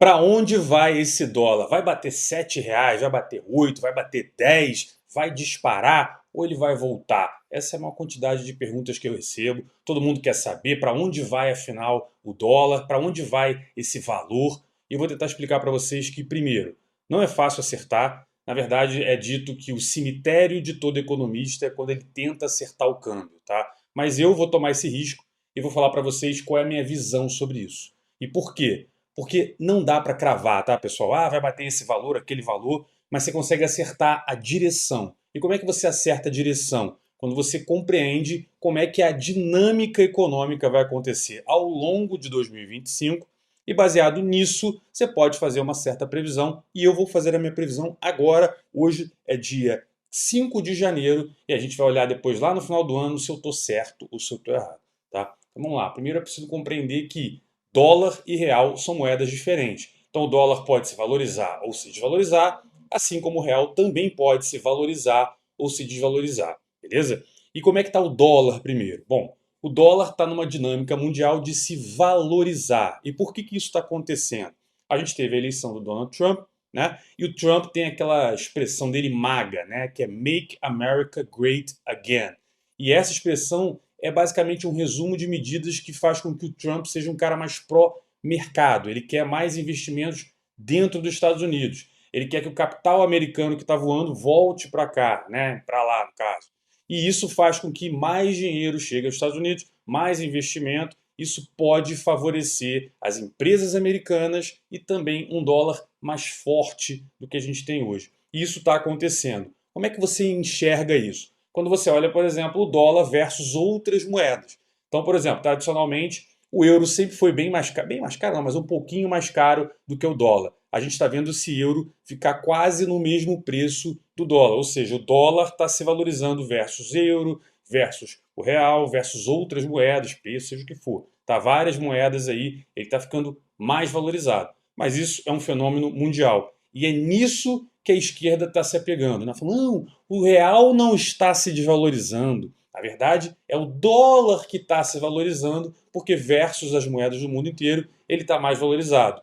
Para onde vai esse dólar? Vai bater R$ 7, vai bater 8, vai bater 10, vai disparar ou ele vai voltar? Essa é uma quantidade de perguntas que eu recebo. Todo mundo quer saber para onde vai afinal o dólar, para onde vai esse valor. E eu vou tentar explicar para vocês que, primeiro, não é fácil acertar. Na verdade, é dito que o cemitério de todo economista é quando ele tenta acertar o câmbio, tá? Mas eu vou tomar esse risco e vou falar para vocês qual é a minha visão sobre isso. E por quê? Porque não dá para cravar, tá, pessoal? Ah, vai bater esse valor, aquele valor, mas você consegue acertar a direção. E como é que você acerta a direção? Quando você compreende como é que a dinâmica econômica vai acontecer ao longo de 2025 e baseado nisso, você pode fazer uma certa previsão e eu vou fazer a minha previsão agora. Hoje é dia 5 de janeiro e a gente vai olhar depois lá no final do ano se eu estou certo ou se eu estou errado, tá? Então vamos lá. Primeiro é preciso compreender que dólar e real são moedas diferentes. Então o dólar pode se valorizar ou se desvalorizar, assim como o real também pode se valorizar ou se desvalorizar, beleza? E como é que está o dólar primeiro? Bom, o dólar está numa dinâmica mundial de se valorizar. E por que isso está acontecendo? A gente teve a eleição do Donald Trump, né? E o Trump tem aquela expressão dele MAGA, né? Que é Make America Great Again. E essa expressão é basicamente um resumo de medidas que faz com que o Trump seja um cara mais pró-mercado. Ele quer mais investimentos dentro dos Estados Unidos. Ele quer que o capital americano que está voando volte para cá, né? Para lá, no caso. E isso faz com que mais dinheiro chegue aos Estados Unidos, mais investimento. Isso pode favorecer as empresas americanas e também um dólar mais forte do que a gente tem hoje. E isso está acontecendo. Como é que você enxerga isso? Quando você olha, por exemplo, o dólar versus outras moedas. Então, por exemplo, tradicionalmente, o euro sempre foi bem mais caro não, mas um pouquinho mais caro do que o dólar. A gente está vendo esse euro ficar quase no mesmo preço do dólar, ou seja, o dólar está se valorizando versus euro, versus o real, versus outras moedas, peso, seja o que for. Tá várias moedas aí, ele está ficando mais valorizado. Mas isso é um fenômeno mundial. E é nisso que a esquerda está se apegando. Né? Falando, não, o real não está se desvalorizando. Na verdade, é o dólar que está se valorizando, porque versus as moedas do mundo inteiro, ele está mais valorizado.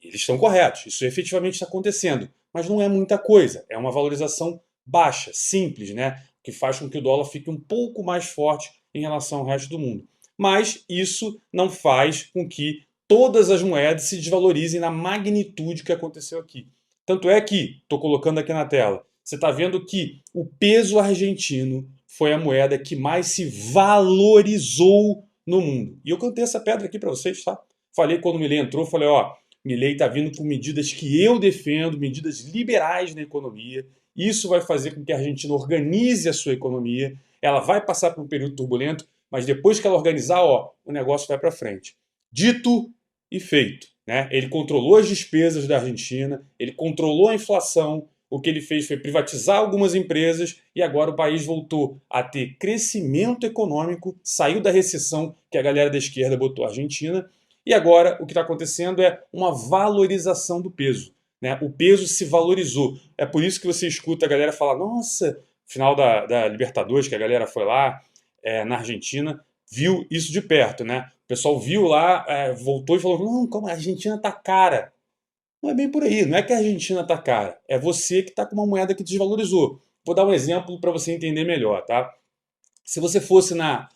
Eles estão corretos, isso efetivamente está acontecendo, mas não é muita coisa, é uma valorização baixa, simples, né? Que faz com que o dólar fique um pouco mais forte em relação ao resto do mundo. Mas isso não faz com que todas as moedas se desvalorizem na magnitude que aconteceu aqui. Tanto é que, estou colocando aqui na tela, você está vendo que o peso argentino foi a moeda que mais se valorizou no mundo. E eu cantei essa pedra aqui para vocês, tá? Falei quando o Milei entrou, falei, ó, Milei está vindo com medidas que eu defendo, medidas liberais na economia. Isso vai fazer com que a Argentina organize a sua economia. Ela vai passar por um período turbulento, mas depois que ela organizar, ó, o negócio vai para frente. Dito e feito, né? Ele controlou as despesas da Argentina, ele controlou a inflação. O que ele fez foi privatizar algumas empresas e agora o país voltou a ter crescimento econômico, saiu da recessão que a galera da esquerda botou a Argentina. E agora o que está acontecendo é uma valorização do peso. Né? O peso se valorizou. É por isso que você escuta a galera falar: nossa, final da Libertadores, que a galera foi lá na Argentina, viu isso de perto. Né? O pessoal viu lá, voltou e falou: não, como a Argentina tá cara. Não é bem por aí, não é que a Argentina tá cara, é você que está com uma moeda que desvalorizou. Vou dar um exemplo para você entender melhor, tá? Se você fosse na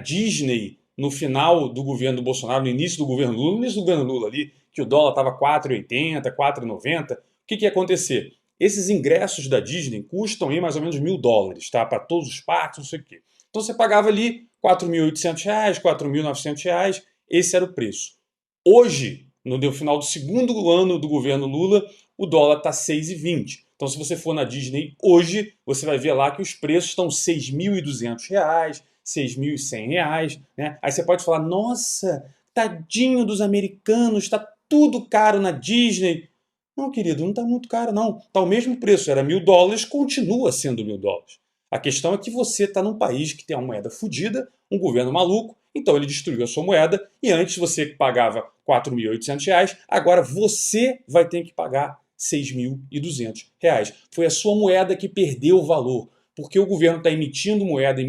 Disney no final do governo do Bolsonaro, no início do governo Lula, no início do governo Lula ali, que o dólar estava 4,80, 4,90, o que ia acontecer? Esses ingressos da Disney custam aí mais ou menos US$ 1.000, tá? Para todos os parques, não sei o quê. Então você pagava ali R$ 4.800, R$ 4.900, esse era o preço. Hoje, no final do segundo ano do governo Lula, o dólar está 6,20. Então, se você for na Disney hoje, você vai ver lá que os preços estão R$ 6.200, R$ 6.100. Né? Aí você pode falar, nossa, tadinho dos americanos, está tudo caro na Disney. Não, querido, não está muito caro, não. Está o mesmo preço, era US$ 1.000, continua sendo US$ 1.000. A questão é que você está num país que tem uma moeda fodida, um governo maluco, então ele destruiu a sua moeda e antes você pagava R$ 4.800, agora você vai ter que pagar R$ 6.200. Foi a sua moeda que perdeu o valor, porque o governo está emitindo moeda,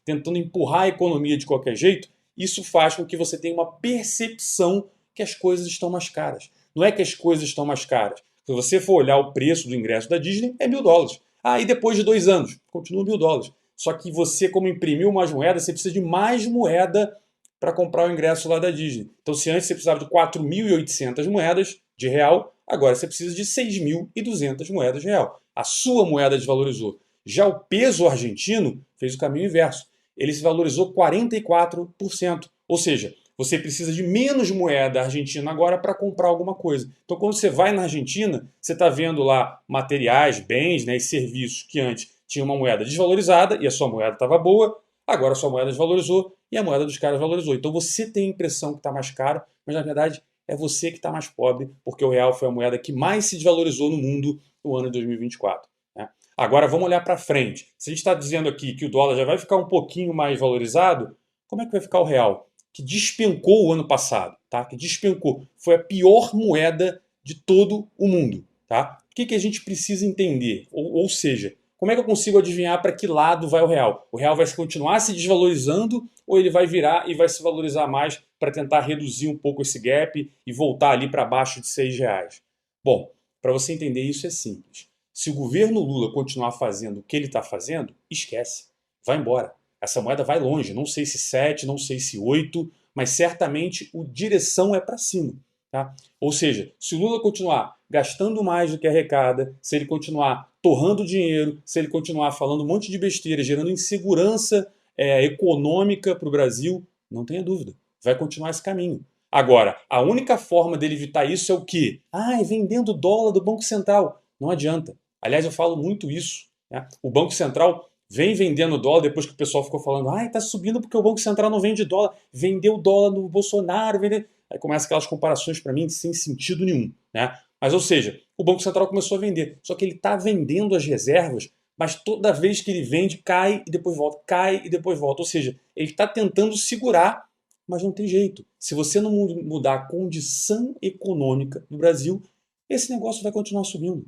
tentando empurrar a economia de qualquer jeito. Isso faz com que você tenha uma percepção que as coisas estão mais caras. Não é que as coisas estão mais caras. Se você for olhar o preço do ingresso da Disney, é $1.000. Ah, e depois de 2 anos, continua $1.000. Só que você, como imprimiu mais moeda, você precisa de mais moeda para comprar o ingresso lá da Disney. Então, se antes você precisava de 4.800 moedas de real, agora você precisa de 6.200 moedas de real. A sua moeda desvalorizou. Já o peso argentino fez o caminho inverso. Ele se valorizou 44%. Ou seja, você precisa de menos moeda argentina agora para comprar alguma coisa. Então, quando você vai na Argentina, você está vendo lá materiais, bens, né, e serviços que antes tinham uma moeda desvalorizada e a sua moeda estava boa, agora a sua moeda desvalorizou e a moeda dos caras valorizou. Então, você tem a impressão que está mais caro, mas na verdade é você que está mais pobre, porque o real foi a moeda que mais se desvalorizou no mundo no ano de 2024. Né? Agora, vamos olhar para frente. Se a gente está dizendo aqui que o dólar já vai ficar um pouquinho mais valorizado, como é que vai ficar o real? Que despencou o ano passado, tá? Que despencou. Foi a pior moeda de todo o mundo, tá? O que a gente precisa entender? Ou seja, como é que eu consigo adivinhar para que lado vai o real? O real vai continuar se desvalorizando ou ele vai virar e vai se valorizar mais para tentar reduzir um pouco esse gap e voltar ali para baixo de R$ 6? Bom, para você entender isso é simples. Se o governo Lula continuar fazendo o que ele está fazendo, esquece. Vai embora. Essa moeda vai longe, não sei se 7, não sei se 8, mas certamente a direção é para cima. Tá? Ou seja, se o Lula continuar gastando mais do que arrecada, se ele continuar torrando dinheiro, se ele continuar falando um monte de besteira, gerando insegurança econômica para o Brasil, não tenha dúvida, vai continuar esse caminho. Agora, a única forma dele evitar isso é o quê? É vendendo dólar do Banco Central. Não adianta. Aliás, eu falo muito isso. Né? O Banco Central vem vendendo dólar depois que o pessoal ficou falando está subindo porque o Banco Central não vende dólar, vendeu dólar no Bolsonaro, vendeu... Aí começa aquelas comparações para mim sem sentido nenhum. Né? Mas, ou seja, o Banco Central começou a vender, só que ele está vendendo as reservas, mas toda vez que ele vende, cai e depois volta, cai e depois volta. Ou seja, ele está tentando segurar, mas não tem jeito. Se você não mudar a condição econômica do Brasil, esse negócio vai continuar subindo.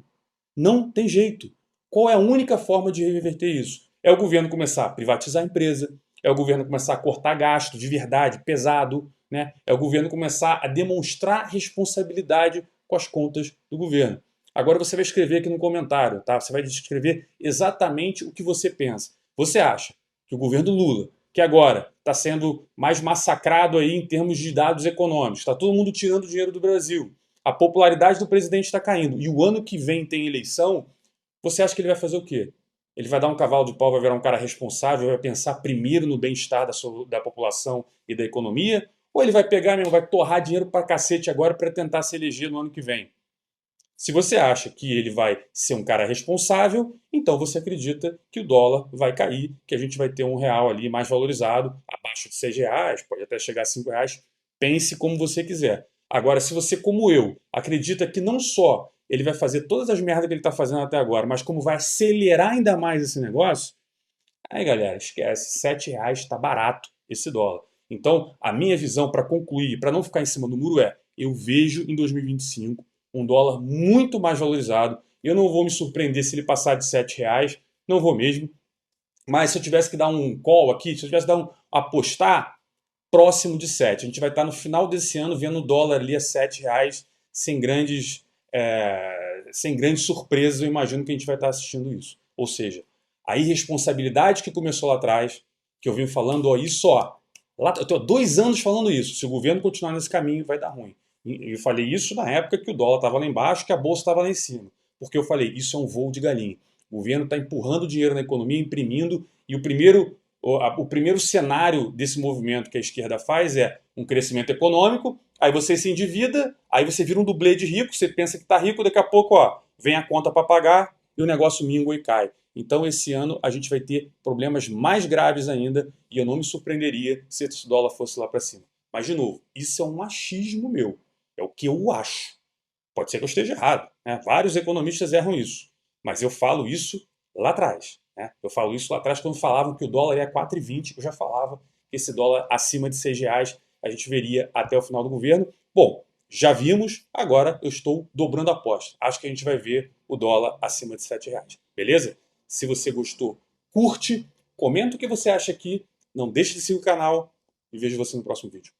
Não tem jeito. Qual é a única forma de reverter isso? É o governo começar a privatizar a empresa, é o governo começar a cortar gasto de verdade, pesado, né? É o governo começar a demonstrar responsabilidade com as contas do governo. Agora você vai escrever aqui no comentário, tá? Você vai escrever exatamente o que você pensa. Você acha que o governo Lula, que agora está sendo mais massacrado aí em termos de dados econômicos, está todo mundo tirando dinheiro do Brasil, a popularidade do presidente está caindo e o ano que vem tem eleição, você acha que ele vai fazer o quê? Ele vai dar um cavalo de pau, vai virar um cara responsável, vai pensar primeiro no bem-estar da população e da economia? Ou ele vai pegar mesmo, vai torrar dinheiro pra cacete agora para tentar se eleger no ano que vem? Se você acha que ele vai ser um cara responsável, então você acredita que o dólar vai cair, que a gente vai ter um real ali mais valorizado, abaixo de R$ 6, pode até chegar a R$ 5. Pense como você quiser. Agora, se você, como eu, acredita que não só ele vai fazer todas as merdas que ele está fazendo até agora, mas como vai acelerar ainda mais esse negócio, aí galera, esquece, R$ 7 está barato esse dólar. Então, a minha visão para concluir, para não ficar em cima do muro eu vejo em 2025 um dólar muito mais valorizado. Eu não vou me surpreender se ele passar de R$ 7, não vou mesmo. Mas se eu tivesse que dar um call aqui, se eu tivesse que dar apostar, próximo de 7. A gente vai estar no final desse ano vendo o dólar ali a R$ 7 sem grandes surpresas. Eu imagino que a gente vai estar assistindo isso. Ou seja, a irresponsabilidade que começou lá atrás, que eu vim falando, eu estou há 2 anos falando isso. Se o governo continuar nesse caminho, vai dar ruim. E eu falei isso na época que o dólar estava lá embaixo, que a bolsa estava lá em cima. Porque eu falei, isso é um voo de galinha. O governo está empurrando dinheiro na economia, imprimindo, e o primeiro cenário desse movimento que a esquerda faz é um crescimento econômico, aí você se endivida, aí você vira um dublê de rico, você pensa que está rico, daqui a pouco vem a conta para pagar e o negócio mingua e cai. Então esse ano a gente vai ter problemas mais graves ainda e eu não me surpreenderia se esse dólar fosse lá para cima. Mas de novo, isso é um achismo meu, é o que eu acho. Pode ser que eu esteja errado, né? Vários economistas erram isso, mas eu falo isso lá atrás. Né? Eu falo isso lá atrás quando falavam que o dólar ia 4,20, eu já falava que esse dólar acima de R$ 6 a gente veria até o final do governo. Bom, já vimos, agora eu estou dobrando a aposta. Acho que a gente vai ver o dólar acima de R$ 7. Beleza? Se você gostou, curte, comenta o que você acha aqui, não deixe de seguir o canal e vejo você no próximo vídeo.